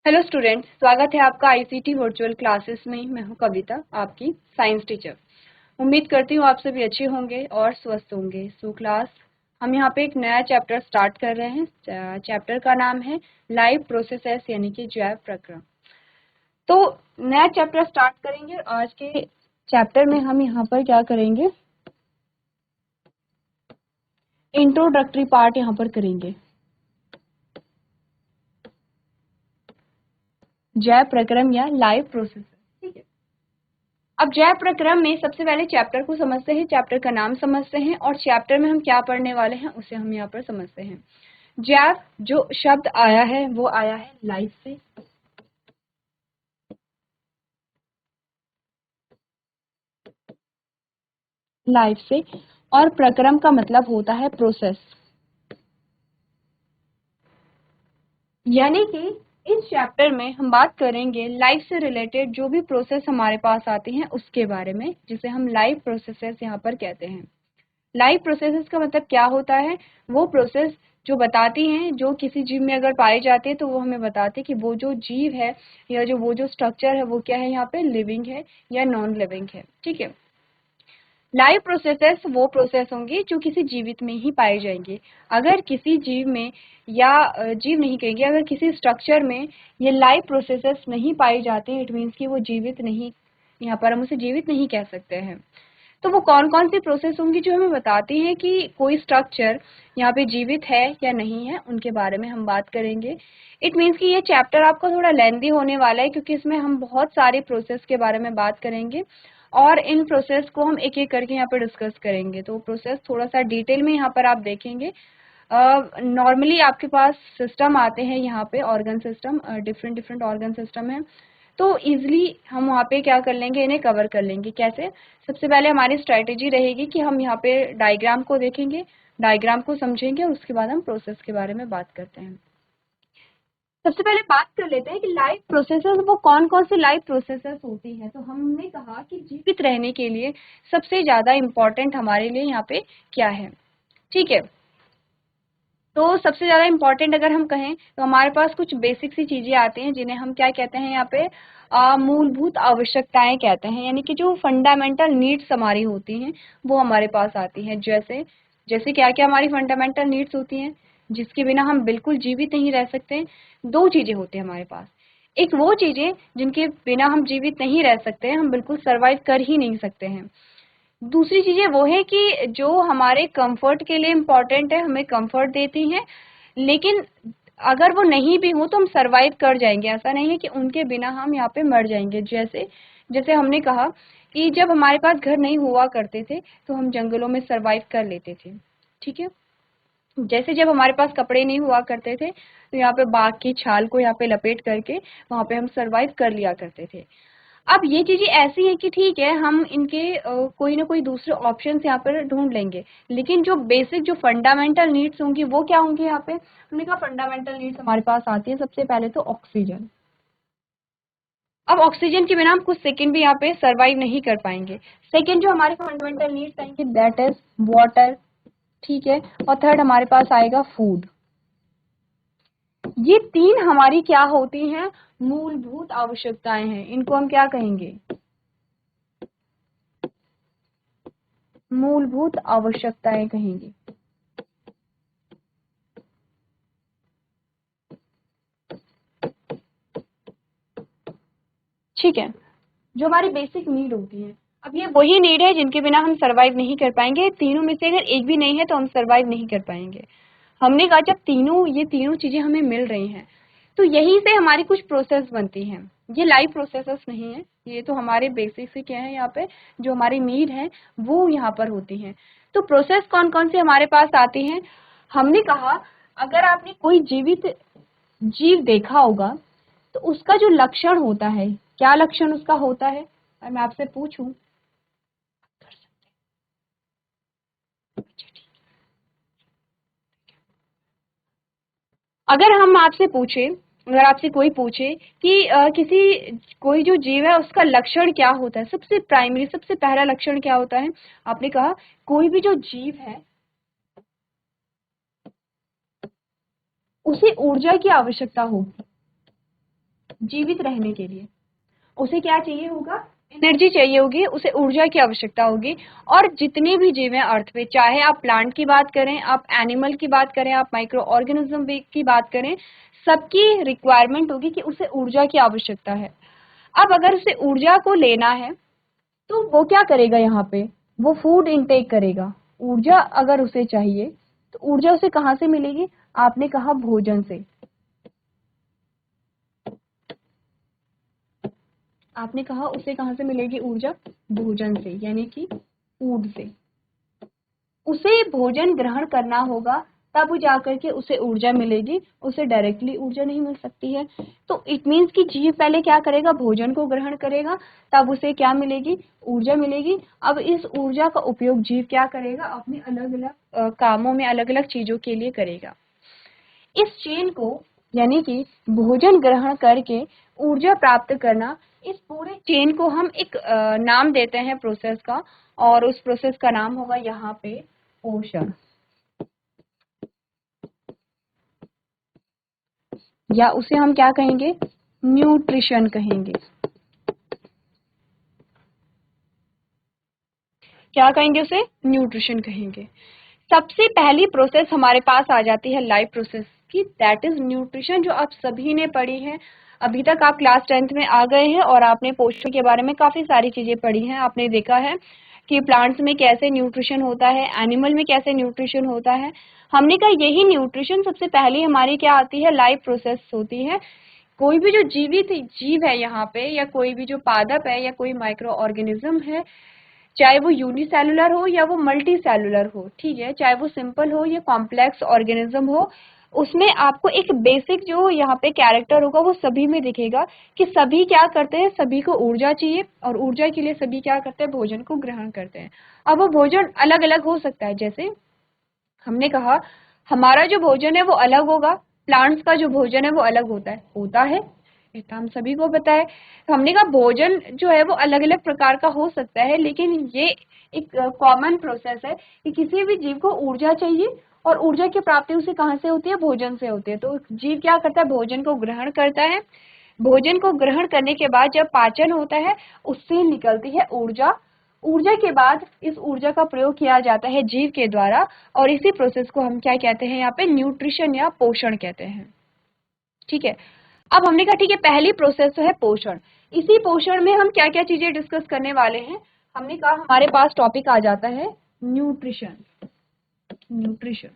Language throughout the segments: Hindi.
हेलो स्टूडेंट, स्वागत है आपका आईसीटी वर्चुअल क्लासेस में। मैं हूं कविता, आपकी साइंस टीचर। उम्मीद करती हूं आप सभी अच्छे होंगे और स्वस्थ होंगे। सो क्लास हम यहां पे एक नया चैप्टर स्टार्ट कर रहे हैं। चैप्टर का नाम है लाइव प्रोसेसेस यानी कि जैव प्रक्रम। तो नया चैप्टर स्टार्ट करेंगे। आज के चैप्टर में हम यहाँ पर क्या करेंगे, इंट्रोडक्टरी पार्ट यहाँ पर करेंगे। जैव प्रक्रम या लाइव प्रोसेस, ठीक है। अब जैव प्रक्रम में सबसे पहले चैप्टर को समझते हैं, चैप्टर का नाम समझते हैं और चैप्टर में हम क्या पढ़ने वाले हैं उसे हम यहाँ पर समझते हैं। जैव जो शब्द आया है वो आया है लाइफ से। लाइफ से और प्रक्रम का मतलब होता है प्रोसेस, यानी कि इस चैप्टर में हम बात करेंगे लाइफ से रिलेटेड जो भी प्रोसेस हमारे पास आती हैं उसके बारे में, जिसे हम लाइव प्रोसेसेस यहाँ पर कहते हैं। लाइव प्रोसेसेस का मतलब क्या होता है? वो प्रोसेस जो बताती हैं, जो किसी जीव में अगर पाई जाती है तो वो हमें बताती है कि वो जो जीव है या जो वो जो स्ट्रक्चर है वो क्या है, यहाँ पे लिविंग है या नॉन लिविंग है, ठीक है। लाइव प्रोसेसेस वो प्रोसेस होंगी जो किसी जीवित में ही पाए जाएंगे। अगर किसी जीव में या जीव नहीं कहेंगे, अगर किसी स्ट्रक्चर में ये लाइव प्रोसेसेस नहीं पाई जाती, इट मीन्स कि वो जीवित नहीं, यहाँ पर हम उसे जीवित नहीं कह सकते हैं। तो वो कौन कौन सी प्रोसेस होंगी जो हमें बताती हैं कि कोई स्ट्रक्चर यहाँ पे जीवित है या नहीं है, उनके बारे में हम बात करेंगे। इट मीन्स कि ये चैप्टर आपका थोड़ा लेंदी होने वाला है क्योंकि इसमें हम बहुत सारे प्रोसेस के बारे में बात करेंगे और इन प्रोसेस को हम एक एक करके यहाँ पर डिस्कस करेंगे। तो प्रोसेस थोड़ा सा डिटेल में यहाँ पर आप देखेंगे। नॉर्मली आपके पास सिस्टम आते हैं यहाँ पे, organ system, different different organ system है। तो इजिली हम वहाँ पे क्या कर लेंगे, इन्हें कवर कर लेंगे। कैसे? सबसे पहले हमारी स्ट्रेटेजी रहेगी कि हम यहाँ पे डायग्राम को देखेंगे, डायग्राम को समझेंगे, उसके बाद हम प्रोसेस के बारे में बात करते हैं। सबसे पहले बात कर लेते हैं कि लाइव प्रोसेसेस वो कौन कौन सी लाइव प्रोसेसेस होती हैं। तो हमने कहा कि जीवित रहने के लिए सबसे ज़्यादा इम्पोर्टेंट हमारे लिए यहाँ पे क्या है, ठीक है। तो सबसे ज़्यादा इम्पोर्टेंट अगर हम कहें तो हमारे पास कुछ बेसिक सी चीज़ें आती हैं जिन्हें हम क्या कहते हैं यहाँ पे, मूलभूत आवश्यकताएं कहते हैं, यानी कि जो फंडामेंटल नीड्स हमारी होती हैं वो हमारे पास आती हैं। जैसे जैसे क्या क्या हमारी फंडामेंटल नीड्स होती हैं जिसके बिना हम बिल्कुल जीवित नहीं रह सकते। दो चीज़ें होती हैं हमारे पास। एक वो चीज़ें जिनके बिना हम जीवित नहीं रह सकते, हम बिल्कुल सर्वाइव कर ही नहीं सकते हैं। दूसरी चीजें वो है कि जो हमारे कंफर्ट के लिए इम्पोर्टेंट है, हमें कंफर्ट देती हैं, लेकिन अगर वो नहीं भी हो तो हम सरवाइव कर जाएंगे। ऐसा नहीं है कि उनके बिना हम यहाँ पे मर जाएंगे। जैसे जैसे हमने कहा कि जब हमारे पास घर नहीं हुआ करते थे तो हम जंगलों में सरवाइव कर लेते थे, ठीक है। जैसे जब हमारे पास कपड़े नहीं हुआ करते थे तो यहाँ पे बाघ की छाल को यहाँ पे लपेट करके वहां पे हम सरवाइव कर लिया करते थे। अब ये चीजें ऐसी हैं कि ठीक है, हम इनके कोई ना कोई दूसरे ऑप्शन यहाँ पर ढूंढ लेंगे, लेकिन जो बेसिक जो फंडामेंटल नीड्स होंगी वो क्या होंगी? यहाँ पे हमने कहा फंडामेंटल नीड्स हमारे पास आती है सबसे पहले तो ऑक्सीजन। अब ऑक्सीजन के बिना हम कुछ सेकंड भी यहाँ पे सरवाइव नहीं कर पाएंगे। सेकंड जो हमारे फंडामेंटल नीड्स आएंगे दैट इज वाटर, ठीक है। और थर्ड हमारे पास आएगा फूड। ये तीन हमारी क्या होती हैं? मूलभूत आवश्यकताएं हैं। इनको हम क्या कहेंगे? मूलभूत आवश्यकताएं कहेंगे। ठीक है, जो हमारी बेसिक नीड होती है। अब ये वही नीड है जिनके बिना हम सरवाइव नहीं कर पाएंगे। तीनों में से अगर एक भी नहीं है तो हम सरवाइव नहीं कर पाएंगे। हमने कहा जब ये तीनों चीजें हमें मिल रही हैं तो यहीं से हमारी कुछ प्रोसेस बनती हैं। ये लाइव प्रोसेसेस नहीं है, ये तो हमारे बेसिक से क्या है, यहाँ पे जो हमारी नीड है वो यहाँ पर होती हैं। तो प्रोसेस कौन कौन सी हमारे पास आती हैं? हमने कहा अगर आपने कोई जीवित जीव देखा होगा तो उसका जो लक्षण होता है, क्या लक्षण उसका होता है? और मैं आपसे पूछूं, अगर हम आपसे पूछे, अगर आपसे कोई पूछे कि कोई जो जीव है उसका लक्षण क्या होता है, सबसे प्राइमरी सबसे पहला लक्षण क्या होता है? आपने कहा कोई भी जो जीव है उसे ऊर्जा की आवश्यकता होगी। जीवित रहने के लिए उसे क्या चाहिए होगा, एनर्जी चाहिए होगी, उसे ऊर्जा की आवश्यकता होगी। और जितने भी जीव हैं अर्थ पे, चाहे आप प्लांट की बात करें, आप एनिमल की बात करें, आप माइक्रो ऑर्गेनिज्म की बात करें, सबकी रिक्वायरमेंट होगी कि उसे ऊर्जा की आवश्यकता है। अब अगर उसे ऊर्जा को लेना है तो वो क्या करेगा, यहाँ पे वो फूड इनटेक करेगा। ऊर्जा अगर उसे चाहिए तो ऊर्जा उसे कहाँ से मिलेगी, आपने कहा भोजन से। आपने कहा उसे कहाँ से मिलेगी ऊर्जा, भोजन से, यानी कि फूड से। उसे भोजन ग्रहण करना होगा तब जाकर के उसे ऊर्जा मिलेगी, उसे डायरेक्टली ऊर्जा नहीं मिल सकती है। तो इट मीन्स कि जीव पहले क्या करेगा, भोजन को ग्रहण करेगा, तब उसे क्या मिलेगी, ऊर्जा मिलेगी। अब इस ऊर्जा का उपयोग जीव क्या करेगा, अपने अलग अलग कामों में, अलग अलग चीजों के लिए करेगा। इस चेन को, यानी कि भोजन ग्रहण करके ऊर्जा प्राप्त करना, इस पूरे चेन को हम एक नाम देते हैं प्रोसेस का, और उस प्रोसेस का नाम होगा यहाँ पे पोषण, या उसे हम क्या कहेंगे, न्यूट्रिशन कहेंगे। क्या कहेंगे उसे, न्यूट्रिशन कहेंगे। सबसे पहली प्रोसेस हमारे पास आ जाती है लाइफ प्रोसेस की, दैट इज न्यूट्रिशन, जो आप सभी ने पढ़ी है। अभी तक आप क्लास 10th में आ गए हैं और आपने पोषण के बारे में काफी सारी चीजें पढ़ी हैं। आपने देखा है कि प्लांट्स में कैसे न्यूट्रिशन होता है, एनिमल में कैसे न्यूट्रिशन होता है। हमने कहा यही न्यूट्रिशन सबसे पहले हमारी क्या आती है, लाइफ प्रोसेस होती है। कोई भी जो जीवित जीव है यहाँ पे, या कोई भी जो पादप है, या कोई माइक्रो ऑर्गेनिज्म है, चाहे वो यूनिसेलुलर हो या वो मल्टी सेलुलर हो, ठीक है, चाहे वो सिंपल हो या कॉम्प्लेक्स ऑर्गेनिज्म हो, उसमें आपको एक बेसिक जो यहाँ पे कैरेक्टर होगा वो सभी में दिखेगा कि सभी क्या करते हैं, सभी को ऊर्जा चाहिए, और ऊर्जा के लिए सभी क्या करते हैं, भोजन को ग्रहण करते हैं। अब वो भोजन अलग अलग हो सकता है, जैसे हमने कहा हमारा जो भोजन है वो अलग होगा, प्लांट्स का जो भोजन है वो अलग होता है, इतना हम सभी को पता है। तो हमने कहा भोजन जो है वो अलग अलग प्रकार का हो सकता है, लेकिन ये एक कॉमन प्रोसेस है कि किसी भी जीव को ऊर्जा चाहिए, और ऊर्जा की प्राप्ति उसे कहाँ से होती है, भोजन से होती है। तो जीव क्या करता है, भोजन को ग्रहण करता है। भोजन को ग्रहण करने के बाद जब पाचन होता है, उससे निकलती है ऊर्जा। ऊर्जा के बाद इस ऊर्जा का प्रयोग किया जाता है जीव के द्वारा, और इसी प्रोसेस को हम क्या कहते हैं, यहाँ पे न्यूट्रिशन या पोषण कहते हैं। ठीक है, अब हमने कहा ठीक है, पहली प्रोसेस तो है पोषण। इसी पोषण में हम क्या क्या चीजें डिस्कस करने वाले हैं, हमने कहा हमारे पास टॉपिक आ जाता है न्यूट्रिशन। न्यूट्रिशन,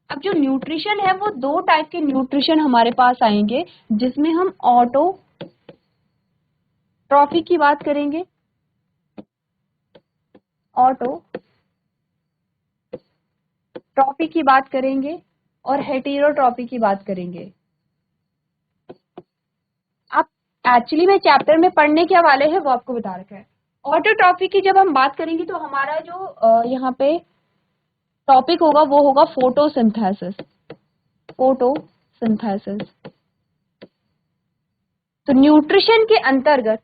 अब जो न्यूट्रिशन है वो दो टाइप के न्यूट्रिशन हमारे पास आएंगे, जिसमें हम ऑटो ट्रॉफी की बात करेंगे, ऑटो ट्रॉफी की बात करेंगे, और हेटेरोट्रॉफी की बात करेंगे। आप एक्चुअली में चैप्टर में पढ़ने के वाले हैं वो आपको बता रखा है। ऑटोट्रॉफी की जब हम बात करेंगे तो हमारा जो यहाँ पे टॉपिक होगा वो होगा फोटोसिंथेसिस। फोटोसिंथेसिस, तो न्यूट्रिशन के अंतर्गत,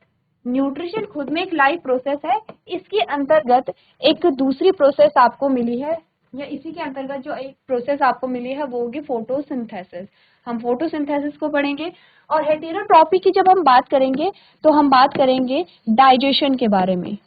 न्यूट्रिशन खुद में एक लाइफ प्रोसेस है, इसके अंतर्गत एक दूसरी प्रोसेस आपको मिली है, या इसी के अंतर्गत जो एक प्रोसेस आपको मिली है वो होगी फोटोसिंथेसिस। हम फोटोसिंथेसिस को पढ़ेंगे। और हेटेरोट्रॉफी की जब हम बात करेंगे तो हम बात करेंगे डाइजेशन के बारे में।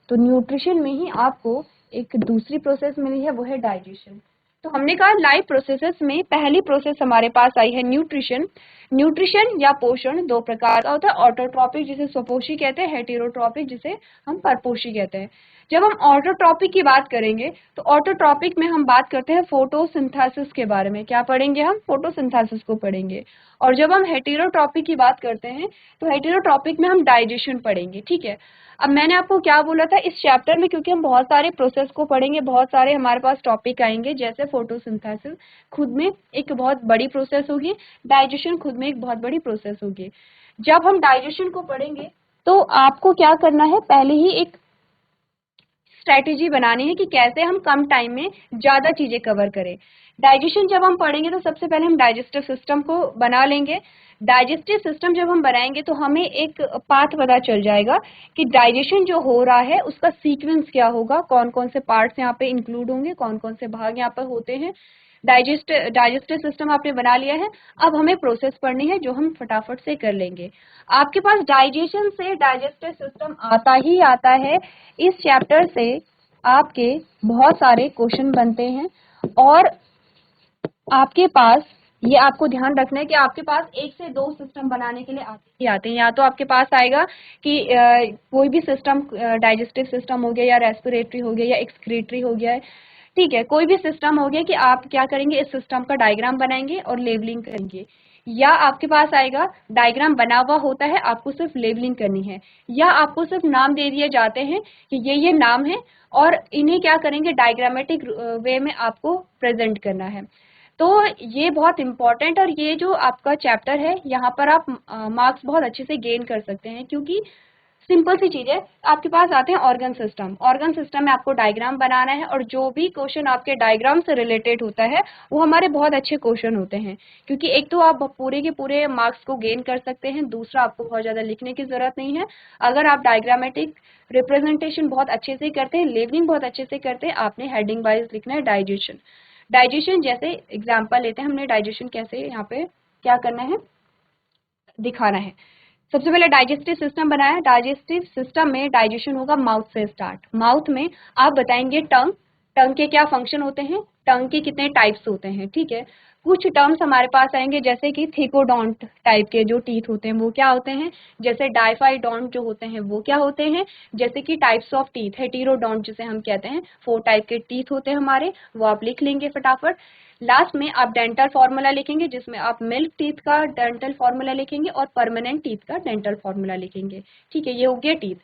तो न्यूट्रिशन में ही आपको एक दूसरी प्रोसेस मिली है, वो है डाइजेशन। तो हमने कहा लाइफ प्रोसेसेस में पहली प्रोसेस हमारे पास आई है न्यूट्रिशन। न्यूट्रिशन या पोषण दो प्रकार का होता है, ऑटोट्रॉपिक जिसे स्वपोषी कहते हैं, हेटेरोट्रॉपिक जिसे हम परपोषी कहते हैं। जब हम ऑटोट्रॉपिक की बात करेंगे तो ऑटोट्रॉपिक में हम बात करते हैं फोटोसिंथेसिस के बारे में। क्या पढ़ेंगे हम, फोटोसिंथेसिस को पढ़ेंगे। और जब हम हेटेरोट्रॉपिक की बात करते हैं तो हेटेरोट्रॉपिक में हम डाइजेशन पढ़ेंगे। ठीक है, अब मैंने आपको क्या बोला था, इस चैप्टर में क्योंकि हम बहुत सारे प्रोसेस को पढ़ेंगे, बहुत सारे हमारे पास टॉपिक आएंगे, जैसे फोटोसिंथेसिस खुद में एक बहुत बड़ी प्रोसेस होगी, डाइजेशन खुद में एक बहुत बड़ी प्रोसेस होगी। जब हम डाइजेशन को पढ़ेंगे तो आपको क्या करना है, पहले ही एक स्ट्रैटेजी बनानी है कि कैसे हम कम टाइम में ज्यादा चीजें कवर करें। डाइजेशन जब हम पढ़ेंगे तो सबसे पहले हम डाइजेस्टिव सिस्टम को बना लेंगे। डाइजेस्टिव सिस्टम जब हम बनाएंगे तो हमें एक पाथ पता चल जाएगा कि डाइजेशन जो हो रहा है उसका सीक्वेंस क्या होगा, कौन कौन से पार्ट्स यहाँ पे इंक्लूड होंगे, कौन कौन से भाग यहाँ पर होते हैं। डाइजेस्टिव सिस्टम आपने बना लिया है। अब हमें प्रोसेस पढ़नी है जो हम फटाफट से कर लेंगे। आपके पास डाइजेशन से डाइजेस्टिव सिस्टम आता ही आता है। इस चैप्टर से आपके बहुत सारे क्वेश्चन बनते हैं और आपके पास ये आपको ध्यान रखना है कि आपके पास एक से दो सिस्टम बनाने के लिए आते ही आते हैं। या तो आपके पास आएगा कि कोई भी सिस्टम, डाइजेस्टिव सिस्टम हो गया या रेस्पिरेटरी हो गया या एक्सक्रीटरी हो गया है, ठीक है, कोई भी सिस्टम हो गया कि आप क्या करेंगे, इस सिस्टम का डायग्राम बनाएंगे और लेबलिंग करेंगे। या आपके पास आएगा डायग्राम बना हुआ होता है, आपको सिर्फ लेबलिंग करनी है, या आपको सिर्फ नाम दे दिए जाते हैं कि ये नाम है और इन्हें क्या करेंगे, डायग्रामेटिक वे में आपको प्रेजेंट करना है। तो ये बहुत इंपॉर्टेंट, और ये जो आपका चैप्टर है यहाँ पर आप मार्क्स बहुत अच्छे से गेन कर सकते हैं, क्योंकि सिंपल सी चीज है। आपके पास आते हैं ऑर्गन सिस्टम। ऑर्गन सिस्टम में आपको डायग्राम बनाना है और जो भी क्वेश्चन आपके डायग्राम से रिलेटेड होता है वो हमारे बहुत अच्छे क्वेश्चन होते हैं, क्योंकि एक तो आप पूरे के पूरे मार्क्स को गेन कर सकते हैं, दूसरा आपको बहुत ज्यादा लिखने की जरूरत नहीं है। अगर आप डायग्रामेटिक रिप्रेजेंटेशन बहुत अच्छे से करते हैं, लेबलिंग बहुत अच्छे से करते हैं, आपने हेडिंग वाइज लिखना है डाइजेशन। डाइजेशन जैसे एग्जाम्पल लेते हैं, हमने डाइजेशन कैसे यहाँ पे क्या करना है दिखाना है। सबसे पहले डाइजेस्टिव सिस्टम बनाया। डाइजेस्टिव सिस्टम में डाइजेशन होगा माउथ से स्टार्ट। माउथ में आप बताएंगे टंग, टंग के क्या फंक्शन होते हैं, टंग के कितने टाइप्स होते हैं, ठीक है। कुछ टर्म्स हमारे पास आएंगे जैसे कि थिकोडोंट टाइप के जो टीथ होते हैं वो क्या होते हैं, जैसे डाइफाइडोंट जो होते हैं वो क्या होते हैं, जैसे कि टाइप्स ऑफ टीथ, हेटेरोडोंट जिसे हम कहते हैं, 4 टाइप के टीथ होते हैं हमारे, वो आप लिख लेंगे फटाफट। लास्ट में आप डेंटल फॉर्मूला लिखेंगे जिसमें आप मिल्क टीथ का डेंटल फॉर्मूला लिखेंगे और परमानेंट टीथ का डेंटल फॉर्मूला लिखेंगे, ठीक है। ये हो गया टीथ।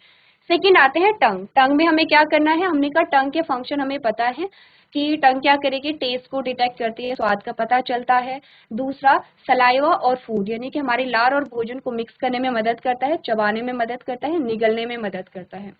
सेकंड आते हैं टंग। टंग में हमें क्या करना है, हमने कहा टंग के फंक्शन हमें पता है कि टंग क्या करेगी, टेस्ट को डिटेक्ट करती है, स्वाद का पता चलता है। दूसरा सलाइवा और फूड, यानी कि हमारी लार और भोजन को मिक्स करने में मदद करता है, चबाने में मदद करता है, निगलने में मदद करता है।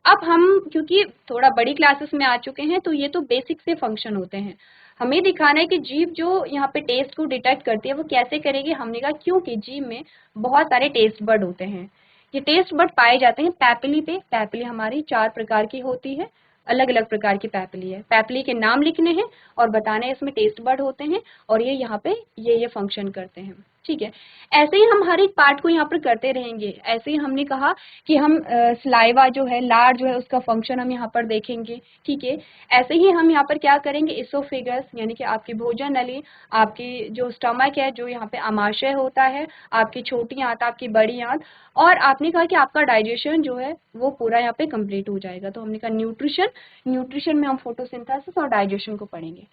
अब हम क्योंकि थोड़ा बड़ी क्लासेस में आ चुके हैं तो ये तो बेसिक से फंक्शन होते हैं, हमें दिखाना है कि जीभ जो यहाँ पे टेस्ट को डिटेक्ट करती है वो कैसे करेगी। हमने कहा क्योंकि जीभ में बहुत सारे टेस्ट बड होते हैं, ये टेस्ट बड पाए जाते हैं पैपिली पे। पैपिली हमारी 4 प्रकार की होती है, अलग अलग प्रकार की पैपिली है। पैपिली के नाम लिखने हैं और बताने इसमें टेस्ट बड होते हैं और ये यहाँ पे ये फंक्शन करते हैं, ठीक है। ऐसे ही हम हर एक पार्ट को यहाँ पर करते रहेंगे। ऐसे ही हमने कहा कि हम सलाइवा जो है, लार जो है, उसका फंक्शन हम यहाँ पर देखेंगे, ठीक है। ऐसे ही हम यहाँ पर क्या करेंगे, इसोफेगस यानी कि आपकी भोजन नली, आपकी जो स्टमक है, जो यहाँ पे आमाशय होता है, आपकी छोटी आंत, आपकी बड़ी आंत, और आपने कहा कि आपका डाइजेशन जो है वो पूरा यहाँ पे कंप्लीट हो जाएगा। तो हमने कहा न्यूट्रिशन, न्यूट्रिशन में हम फोटोसिंथेसिस और डाइजेशन को पढ़ेंगे।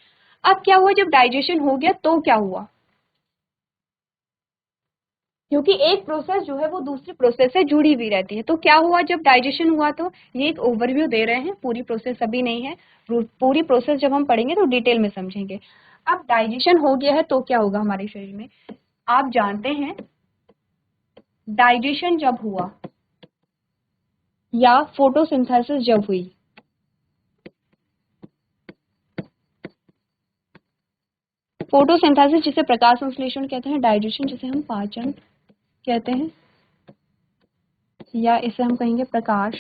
अब क्या हुआ, जब डाइजेशन हो गया तो क्या हुआ, क्योंकि एक प्रोसेस जो है वो दूसरी प्रोसेस से जुड़ी हुई रहती है। तो क्या हुआ जब डाइजेशन हुआ, तो ये एक ओवरव्यू दे रहे हैं, पूरी प्रोसेस अभी नहीं है, पूरी प्रोसेस जब हम पढ़ेंगे तो डिटेल में समझेंगे। अब डाइजेशन हो गया है तो क्या होगा हमारे शरीर में, आप जानते हैं डाइजेशन जब हुआ या फोटोसिंथेसिस जब हुई, फोटोसिंथेसिस जिसे प्रकाश संश्लेषण कहते हैं, डाइजेशन जिसे हम पाचन कहते हैं, या इसे हम कहेंगे प्रकाश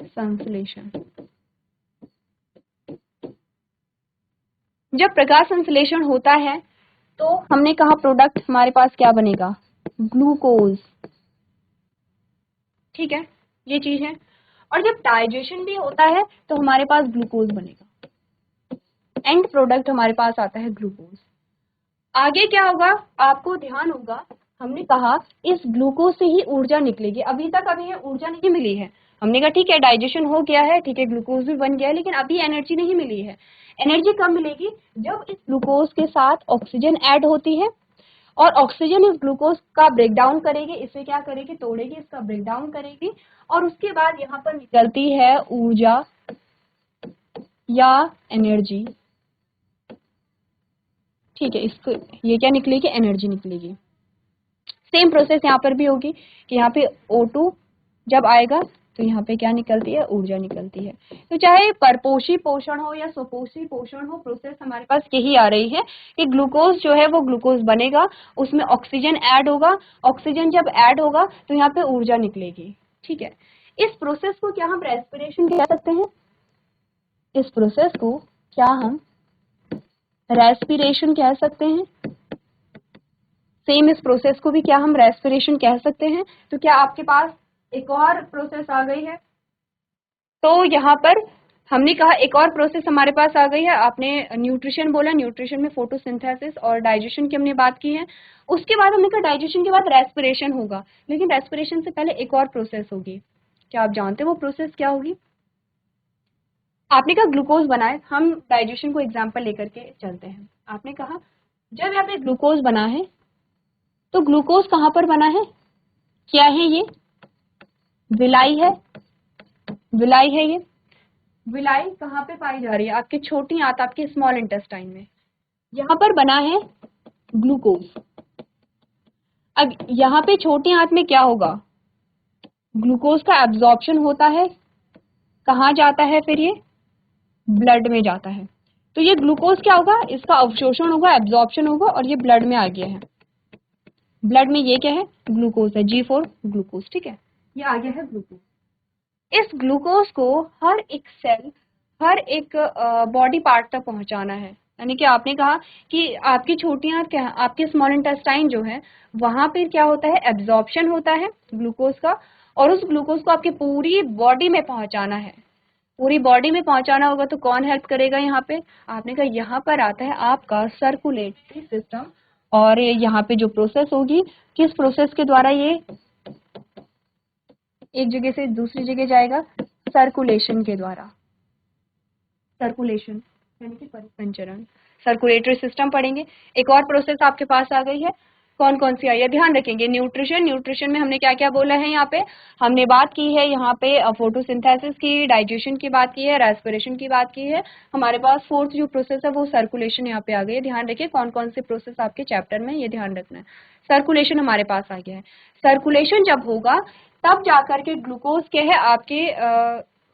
संश्लेषण। जब प्रकाश संश्लेषण होता है तो हमने कहा प्रोडक्ट हमारे पास क्या बनेगा, ग्लूकोज, ठीक है, ये चीज है। और जब डाइजेशन भी होता है तो हमारे पास ग्लूकोज बनेगा, एंड प्रोडक्ट हमारे पास आता है ग्लूकोज। आगे क्या होगा, आपको ध्यान होगा, हमने कहा इस ग्लूकोज से ही ऊर्जा निकलेगी। अभी तक अभी ये ऊर्जा नहीं मिली है। हमने कहा ठीक है डाइजेशन हो गया है, ठीक है, ग्लूकोज भी बन गया है, लेकिन अभी एनर्जी नहीं मिली है। एनर्जी कब मिलेगी, जब इस ग्लूकोज के साथ ऑक्सीजन ऐड होती है और ऑक्सीजन इस ग्लूकोज का ब्रेक डाउन करेगी, इसे क्या करेगी, तोड़ेगी, इसका ब्रेक डाउन करेगी, और उसके बाद यहाँ पर निकलती है ऊर्जा या एनर्जी, ठीक है। इसको ये क्या निकलेगी, एनर्जी निकलेगी। सेम प्रोसेस यहाँ पर भी होगी कि यहाँ पे O2 जब आएगा तो यहाँ पे क्या निकलती है, ऊर्जा निकलती है। तो चाहे परपोषी पोषण हो या सुपोषी पोषण हो, प्रोसेस हमारे पास यही आ रही है कि ग्लूकोज जो है वो ग्लूकोज बनेगा, उसमें ऑक्सीजन ऐड होगा, ऑक्सीजन जब ऐड होगा तो यहाँ पे ऊर्जा निकलेगी, ठीक है। इस प्रोसेस को क्या हम रेस्पिरेशन कह सकते हैं, इस प्रोसेस को क्या हम रेस्पिरेशन कह सकते हैं? सेम इस प्रोसेस को भी क्या हम रेस्पिरेशन कह सकते हैं? तो क्या आपके पास एक और प्रोसेस आ गई है? तो यहाँ पर हमने कहा एक और प्रोसेस हमारे पास आ गई है। आपने न्यूट्रिशन बोला, न्यूट्रिशन में फोटोसिंथेसिस और डाइजेशन की हमने बात की है। उसके बाद हमने कहा डाइजेशन के बाद रेस्पिरेशन होगा, लेकिन रेस्पिरेशन से पहले एक और प्रोसेस होगी। क्या आप जानते हैं वो प्रोसेस क्या होगी? आपने कहा ग्लूकोज बनाए, हम डाइजेशन को एग्जाम्पल लेकर के चलते हैं। आपने कहा जब यहाँ पे ग्लूकोज बना है, तो ग्लूकोज कहाँ पर बना है? क्या है ये? विलाई है। विलाई है ये। विलाई कहाँ पे पाई जा रही है? आपके छोटी आंत, आपके स्मॉल इंटेस्टाइन में। यहाँ पर बना है ग्लूकोज। अब यहाँ पे छोटी आंत में क्या होगा? ग्लूकोज का एब्जॉर्प्शन होता है। कहाँ जाता है फिर ये? ब्लड में जाता है। तो ये ग्लूकोज क्या होगा? इसका अवशोषण होगा, एब्जॉर्प्शन होगा, और ये ब्लड में आ गया है। ब्लड में ये क्या है? ग्लूकोज है, G4 ग्लूकोज। ठीक है, ये आ गया है ग्लूकोज। इस ग्लूकोज को हर एक सेल, हर एक बॉडी पार्ट तक पहुंचाना है। यानी कि आपने कहा कि आपकी छोटी आंत क्या है, आपके स्मॉल इंटेस्टाइन जो है, वहां पर क्या होता है? एब्जॉर्प्शन होता है ग्लूकोज का, और उस ग्लूकोज को आपकी पूरी बॉडी में पहुंचाना है। पूरी बॉडी में पहुंचाना होगा तो कौन हेल्प करेगा यहाँ पे? आपने कहा यहाँ पर आता है आपका सर्कुलेटरी सिस्टम। और यहाँ पे जो प्रोसेस होगी, किस प्रोसेस के द्वारा ये एक जगह से दूसरी जगह जाएगा? सर्कुलेशन के द्वारा। सर्कुलेशन यानी कि परिसंचरण, सर्कुलेटरी सिस्टम पढ़ेंगे। एक और प्रोसेस आपके पास आ गई है, कौन कौन सी आई है? ध्यान रखेंगे। न्यूट्रिशन, न्यूट्रिशन में हमने क्या क्या बोला है? यहाँ पे हमने बात की है, यहाँ पे फोटोसिंथेसिस की, डाइजेशन की बात की है, रेस्पिरेशन की बात की है। हमारे पास फोर्थ जो प्रोसेस है वो सर्कुलेशन यहाँ पे आ गई है। ध्यान रखिए कौन कौन से प्रोसेस आपके चैप्टर में, ये ध्यान रखना है। सर्कुलेशन हमारे पास आ गया है। सर्कुलेशन जब होगा तब जाकर के ग्लूकोज क्या है आपके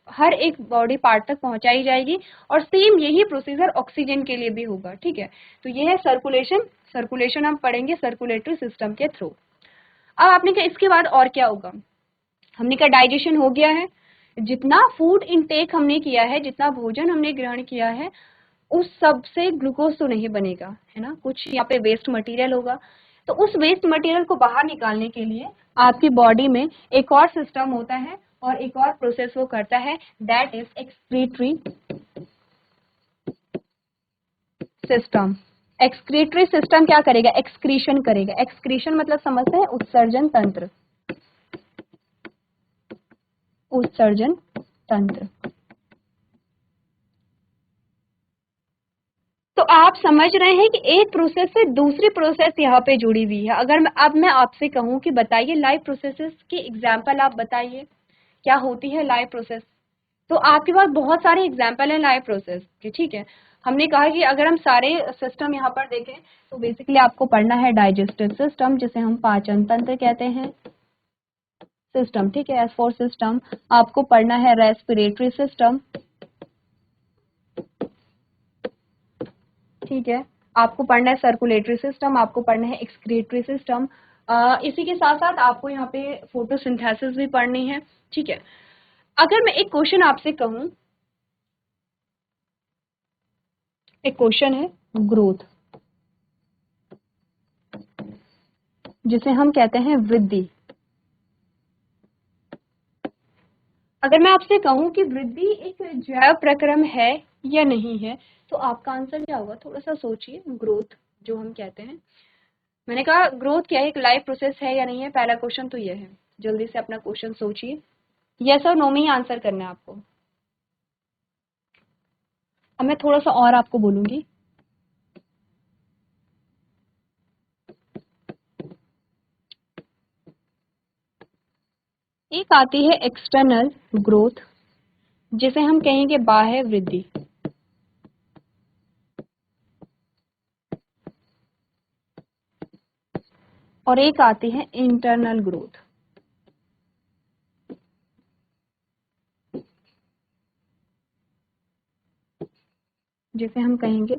हर एक बॉडी पार्ट तक पहुंचाई जाएगी, और सेम यही प्रोसीजर ऑक्सीजन के लिए भी होगा। ठीक है, तो ये है सर्कुलेशन। सर्कुलेशन हम पढ़ेंगे सर्कुलेटरी सिस्टम के थ्रू। अब आपने कहा इसके बाद और क्या होगा? हमने कहा डाइजेशन हो गया है। जितना फूड इनटेक हमने किया है, जितना भोजन हमने ग्रहण किया है, उस सब से ग्लूकोज तो नहीं बनेगा, है ना, कुछ यहाँ पे वेस्ट मटेरियल होगा। तो उस वेस्ट मटेरियल को बाहर निकालने के लिए आपकी बॉडी में एक और सिस्टम होता है, और एक और प्रोसेस वो करता है, that is excretory system. Excretory system क्या करेगा? एक्सक्रीशन करेगा। एक्सक्रीशन मतलब समझते हैं? उत्सर्जन तंत्र। उत्सर्जन तंत्र। तो आप समझ रहे हैं कि एक प्रोसेस से दूसरी प्रोसेस यहाँ पे जुड़ी हुई है। अगर मैं आपसे कहूँ कि बताइए लाइव प्रोसेसेस की एग्जाम्पल, आप बताइए क्या होती है लाइव प्रोसेस, तो आपके पास बहुत सारे एग्जाम्पल है लाइव प्रोसेस के। ठीक है, हमने कहा कि अगर हम सारे सिस्टम यहाँ पर देखें तो बेसिकली आपको पढ़ना है डाइजेस्टिव सिस्टम, जिसे हम पाचन तंत्र कहते हैं, सिस्टम। ठीक है, एज फॉर सिस्टम आपको पढ़ना है रेस्पिरेटरी सिस्टम। ठीक है, आपको पढ़ना है सर्कुलेटरी सिस्टम, आपको पढ़ना है एक्सक्रीटरी सिस्टम। इसी के साथ साथ आपको यहाँ पे फोटोसिंथेसिस भी पढ़नी है। ठीक है, अगर मैं एक क्वेश्चन आपसे कहूँ, एक क्वेश्चन है ग्रोथ, जिसे हम कहते हैं वृद्धि। अगर मैं आपसे कहूँ कि वृद्धि एक जैव प्रक्रम है या नहीं है, तो आपका आंसर क्या होगा? थोड़ा सा सोचिए। ग्रोथ जो हम कहते हैं, मैंने कहा ग्रोथ क्या है, एक लाइफ प्रोसेस है या नहीं है? पहला क्वेश्चन तो ये है। जल्दी से अपना क्वेश्चन सोचिए, यस और नो में ही आंसर करना है आपको। अब मैं थोड़ा सा और आपको बोलूंगी। एक आती है एक्सटर्नल ग्रोथ, जिसे हम कहेंगे बाह्य वृद्धि, और एक आती है इंटरनल ग्रोथ, जिसे हम कहेंगे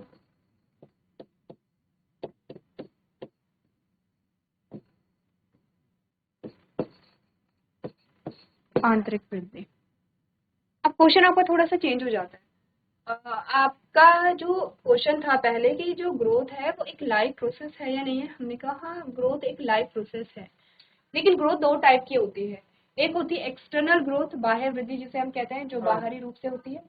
आंतरिक वृद्धि। अब क्वेश्चन आपका थोड़ा सा चेंज हो जाता है। आपका जो क्वेश्चन था पहले कि जो ग्रोथ है वो एक लाइव प्रोसेस है या नहीं है, हमने कहा हाँ ग्रोथ एक लाइव प्रोसेस है, लेकिन ग्रोथ दो टाइप की होती है। एक होती है एक्सटर्नल ग्रोथ, बाह्य वृद्धि जिसे हम कहते हैं, जो बाहरी रूप से होती है,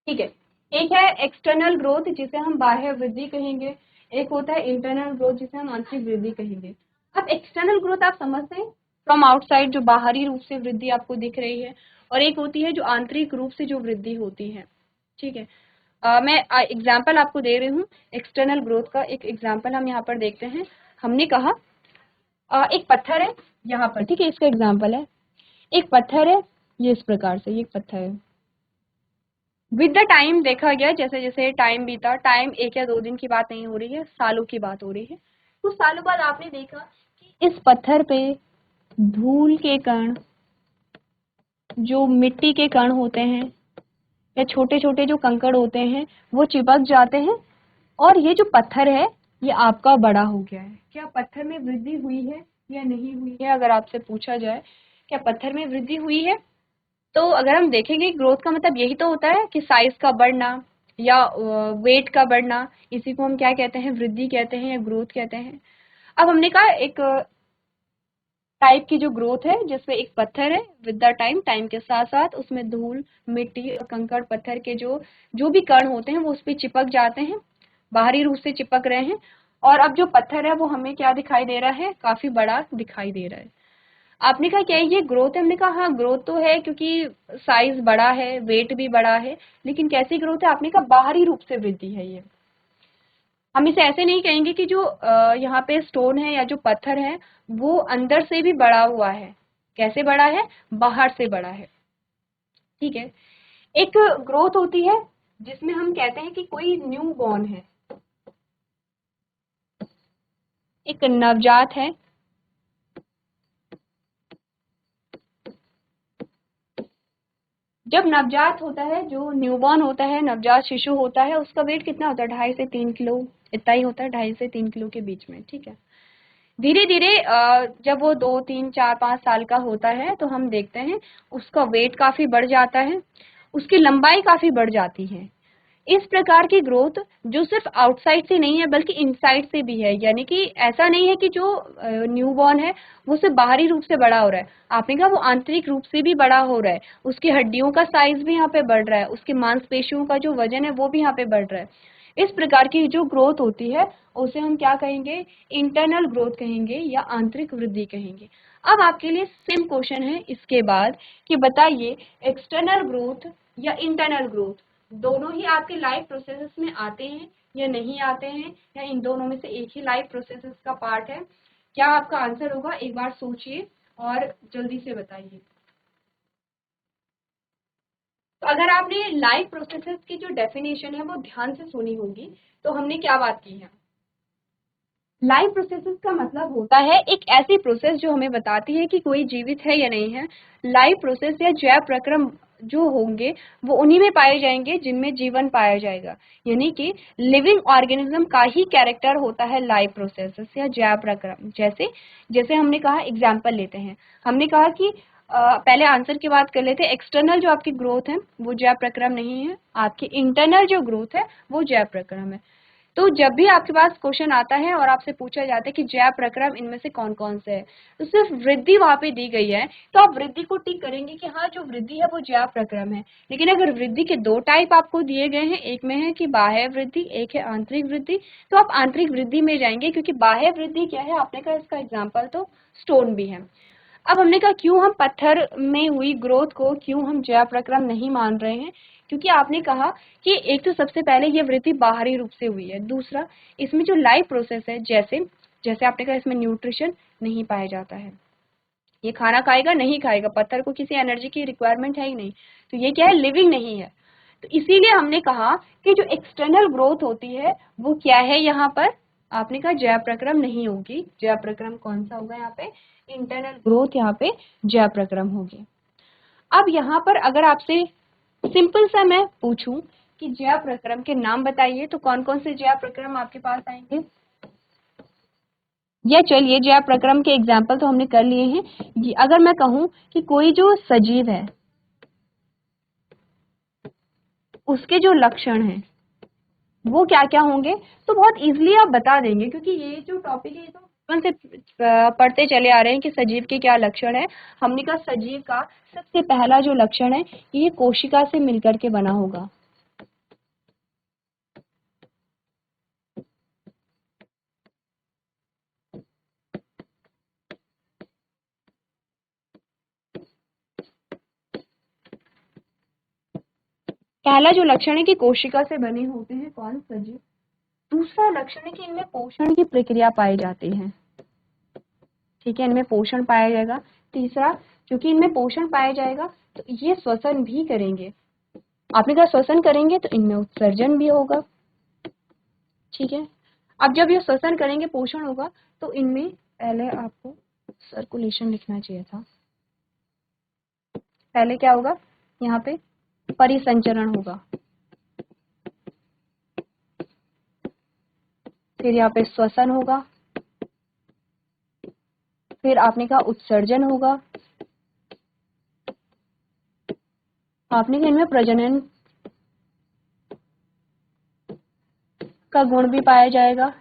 ठीक है। एक है एक्सटर्नल ग्रोथ जिसे हम बाह्य वृद्धि कहेंगे, एक होता है इंटरनल ग्रोथ जिसे हम आंतरिक वृद्धि कहेंगे। अब एक्सटर्नल ग्रोथ आप समझते हैं, फ्रॉम आउटसाइड जो बाहरी रूप से वृद्धि आपको दिख रही है, और एक होती है जो आंतरिक रूप से जो वृद्धि होती है, ठीक है। मैं एग्जाम्पल आपको दे रही हूँ एक्सटर्नल ग्रोथ का। एक एग्जाम्पल हम यहाँ पर देखते हैं। हमने कहा एक पत्थर है यहाँ पर, ठीक है, इसका एग्जाम्पल है, एक पत्थर है, ये इस प्रकार से ये एक पत्थर है। विद द टाइम देखा गया, जैसे जैसे टाइम बीता, टाइम एक या दो दिन की बात नहीं हो रही है, सालों की बात हो रही है। कुछ सालों बाद आपने देखा कि इस पत्थर पे धूल के कण, जो मिट्टी के कण होते हैं या छोटे छोटे जो कंकड़ होते हैं, वो चिपक जाते हैं, और ये जो पत्थर है ये आपका बड़ा हो गया है। क्या पत्थर में वृद्धि हुई है या नहीं हुई है? अगर आपसे पूछा जाए क्या पत्थर में वृद्धि हुई है, तो अगर हम देखेंगे ग्रोथ का मतलब यही तो होता है कि साइज का बढ़ना या वेट का बढ़ना, इसी को हम क्या कहते हैं, वृद्धि कहते हैं या ग्रोथ कहते हैं। अब हमने कहा एक टाइप की जो ग्रोथ है जिसमें एक पत्थर है, विद द टाइम, टाइम के साथ साथ उसमें धूल मिट्टी और कंकड़ पत्थर के जो जो भी कण होते हैं वो उस पर चिपक जाते हैं, बाहरी रूप से चिपक रहे हैं, और अब जो पत्थर है वो हमें क्या दिखाई दे रहा है, काफी बड़ा दिखाई दे रहा है। आपने कहा क्या ये ग्रोथ है, हमने कहा हाँ ग्रोथ तो है क्योंकि साइज बड़ा है, वेट भी बड़ा है, लेकिन कैसी ग्रोथ है, आपने कहा बाहरी रूप से वृद्धि है ये। हम इसे ऐसे नहीं कहेंगे कि जो यहाँ पे स्टोन है या जो पत्थर है वो अंदर से भी बड़ा हुआ है। कैसे बड़ा है, बाहर से बड़ा है, ठीक है। एक ग्रोथ होती है जिसमें हम कहते हैं कि कोई न्यू बॉर्न है, एक नवजात है, जब नवजात होता है, जो न्यूबॉर्न होता है, नवजात शिशु होता है, उसका वेट कितना होता है, 2.5 से 3 किलो, इतना ही होता है, 2.5 से 3 किलो के बीच में, ठीक है। धीरे धीरे जब वो 2, 3, 4, 5 साल का होता है तो हम देखते हैं उसका वेट काफी बढ़ जाता है, उसकी लंबाई काफी बढ़ जाती है। इस प्रकार की ग्रोथ जो सिर्फ आउटसाइड से नहीं है बल्कि इनसाइड से भी है, यानी कि ऐसा नहीं है कि जो न्यूबॉर्न है वो सिर्फ बाहरी रूप से बड़ा हो रहा है, आपने कहा वो आंतरिक रूप से भी बड़ा हो रहा है, उसकी हड्डियों का साइज भी यहाँ पे बढ़ रहा है, उसकी मांसपेशियों का जो वजन है वो भी यहाँ पे बढ़ रहा है। इस प्रकार की जो ग्रोथ होती है उसे हम क्या कहेंगे, इंटरनल ग्रोथ कहेंगे या आंतरिक वृद्धि कहेंगे। अब आपके लिए सेम क्वेश्चन है इसके बाद कि बताइए एक्सटर्नल ग्रोथ या इंटरनल ग्रोथ दोनों ही आपके लाइफ प्रोसेसेस में आते हैं या नहीं आते हैं, या इन दोनों में से एक ही लाइफ प्रोसेसेस का पार्ट है? क्या आपका आंसर होगा, एक बार सोचिए और जल्दी से बताइए। तो अगर आपने लाइफ प्रोसेसेस की जो डेफिनेशन है वो ध्यान से सुनी होगी, तो हमने क्या बात की है, लाइफ प्रोसेसेस का मतलब होता है एक ऐसी प्रोसेस जो हमें बताती है कि कोई जीवित है या नहीं है। लाइफ प्रोसेस या जैव प्रक्रम जो होंगे वो उन्हीं में पाए जाएंगे जिनमें जीवन पाया जाएगा, यानी कि लिविंग ऑर्गेनिज्म का ही कैरेक्टर होता है लाइफ प्रोसेसेस या जैव प्रक्रम। जैसे जैसे हमने कहा, एग्जाम्पल लेते हैं, हमने कहा कि पहले आंसर की बात कर लेते हैं, एक्सटर्नल जो आपकी ग्रोथ है वो जैव प्रक्रम नहीं है, आपकी इंटरनल जो ग्रोथ है वो जैव प्रक्रम है। तो जब भी आपके पास क्वेश्चन आता है और आपसे पूछा जाता है कि जैव प्रक्रम इनमें से कौन कौन से है, तो सिर्फ वृद्धि वहां पे दी गई है, तो आप वृद्धि को टिक करेंगे कि हाँ जो वृद्धि है वो जैव प्रक्रम है। लेकिन अगर वृद्धि के दो टाइप आपको दिए गए हैं, एक में है कि बाह्य वृद्धि, एक है आंतरिक वृद्धि, तो आप आंतरिक वृद्धि में जाएंगे, क्योंकि बाह्य वृद्धि क्या है, आपने कहा इसका एग्जाम्पल तो स्टोन भी है। अब हमने कहा क्यों हम पत्थर में हुई ग्रोथ को क्यों हम जैव प्रक्रम नहीं मान रहे हैं, क्योंकि आपने कहा कि एक तो सबसे पहले ये वृद्धि बाहरी रूप से हुई है, दूसरा इसमें जो लाइफ प्रोसेस है, जैसे जैसे आपने कहा इसमें न्यूट्रिशन नहीं पाया जाता है, ये खाना खाएगा नहीं खाएगा, पत्थर को किसी एनर्जी की रिक्वायरमेंट है ही नहीं, तो ये क्या है, लिविंग नहीं है। तो इसीलिए हमने कहा कि जो एक्सटर्नल ग्रोथ होती है वो क्या है, यहाँ पर आपने कहा जैव प्रक्रम नहीं होगी, जैव प्रक्रम कौन सा होगा यहाँ पे, इंटरनल ग्रोथ यहाँ पे जैव प्रक्रम होगी। अब यहाँ पर अगर आपसे सिंपल सा मैं पूछूं कि जैव प्रक्रम के नाम बताइए, तो कौन कौन से जैव प्रक्रम आपके पास आएंगे, या चलिए जैव प्रक्रम के एग्जाम्पल तो हमने कर लिए हैं, अगर मैं कहूँ कि कोई जो सजीव है, उसके जो लक्षण हैं वो क्या क्या होंगे, तो बहुत इजीली आप बता देंगे, क्योंकि ये जो टॉपिक है ये तो बचपन से पढ़ते चले आ रहे हैं कि सजीव के क्या लक्षण है। हमने कहा सजीव का सबसे पहला जो लक्षण है ये कोशिका से मिलकर के बना होगा। पहला जो लक्षण है कि कोशिका से बने होते हैं कौन, सजीव। दूसरा लक्षण है कि इनमें पोषण की प्रक्रिया पाई जाती है, ठीक है, इनमें पोषण पाया जाएगा। तीसरा, क्योंकि इनमें पोषण पाया जाएगा तो ये श्वसन भी करेंगे। आपने कहा श्वसन करेंगे तो इनमें उत्सर्जन भी होगा, ठीक है। अब जब ये श्वसन करेंगे, पोषण होगा, तो इनमें पहले आपको सर्कुलेशन लिखना चाहिए था। पहले क्या होगा, यहाँ पे परिसंचरण होगा, फिर यहाँ पे श्वसन होगा, फिर आपने कहा उत्सर्जन होगा, आपने कहा इनमें प्रजनन का गुण भी पाया जाएगा।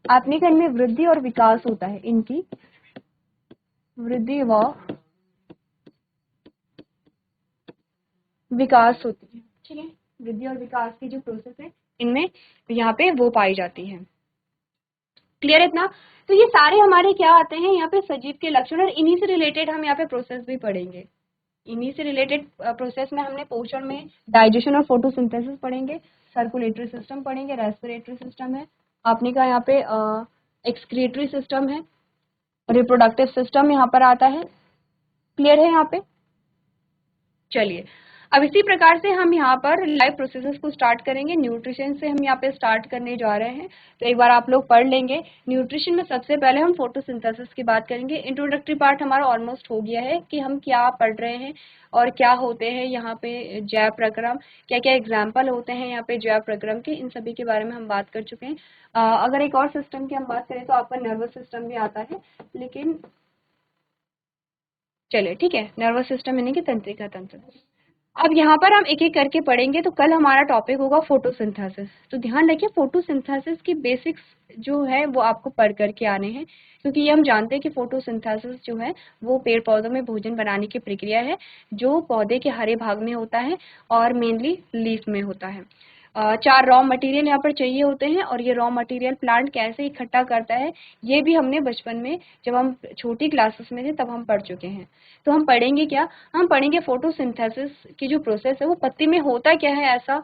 आपने कहा इनमें वृद्धि और विकास होता है, इनकी वृद्धि व विकास होती है, ठीक है। वृद्धि और विकास की जो प्रोसेस है इनमें यहाँ पे वो पाई जाती है। क्लियर है इतना? तो ये सारे हमारे क्या आते हैं यहाँ पे सजीव के लक्षण, और इन्हीं से रिलेटेड हम यहाँ पे प्रोसेस भी पढ़ेंगे। इन्हीं से रिलेटेड प्रोसेस में हमने पोषण में डाइजेशन और फोटोसिंथेसिस पढ़ेंगे, सर्कुलेटरी सिस्टम पढ़ेंगे, रेस्पिरेटरी सिस्टम है, आपने कहा यहाँ पे एक्सक्रीटरी सिस्टम है, रिप्रोडक्टिव सिस्टम यहाँ पर आता है। क्लियर है यहाँ पे? चलिए, अब इसी प्रकार से हम यहाँ पर लाइफ प्रोसेसेस को स्टार्ट करेंगे। न्यूट्रिशन से हम यहाँ पे स्टार्ट करने जा रहे हैं, तो एक बार आप लोग पढ़ लेंगे। न्यूट्रिशन में सबसे पहले हम फोटोसिंथेसिस की बात करेंगे। इंट्रोडक्टरी पार्ट हमारा ऑलमोस्ट हो गया है कि हम क्या पढ़ रहे हैं और क्या होते हैं यहाँ पे जैव प्रक्रम, क्या क्या एग्जाम्पल होते हैं यहाँ पे जैव प्रक्रम के, इन सभी के बारे में हम बात कर चुके हैं। अगर एक और सिस्टम की हम बात करें तो आपका नर्वस सिस्टम भी आता है, लेकिन चलिए ठीक है, नर्वस सिस्टम यानी कि तंत्रिका तंत्र। अब यहाँ पर हम एक एक करके पढ़ेंगे, तो कल हमारा टॉपिक होगा फोटोसिंथेसिस। तो ध्यान रखिए फोटोसिंथेसिस की बेसिक्स जो है वो आपको पढ़ करके आने हैं, क्योंकि ये हम जानते हैं कि फोटोसिंथेसिस जो है वो पेड़ पौधों में भोजन बनाने की प्रक्रिया है, जो पौधे के हरे भाग में होता है और मेनली लीफ में होता है। 4 रॉ मटेरियल यहाँ पर चाहिए होते हैं, और ये रॉ मटेरियल प्लांट कैसे इकट्ठा करता है ये भी हमने बचपन में जब हम छोटी क्लासेस में थे तब हम पढ़ चुके हैं। तो हम पढ़ेंगे क्या, हम पढ़ेंगे फोटोसिंथेसिस की जो प्रोसेस है वो पत्ती में होता क्या है ऐसा,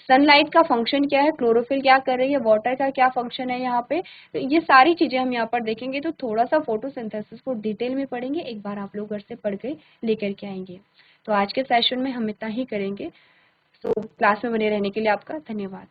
सनलाइट का फंक्शन क्या है, क्लोरोफिल क्या कर रही है, वाटर का क्या फंक्शन है यहाँ पे, तो ये सारी चीजें हम यहाँ पर देखेंगे। तो थोड़ा सा फोटोसिंथेसिस को डिटेल में पढ़ेंगे, एक बार आप लोग घर से पढ़ के लेकर के आएंगे। तो आज के सेशन में हम इतना ही करेंगे। तो क्लास में बने रहने के लिए आपका धन्यवाद।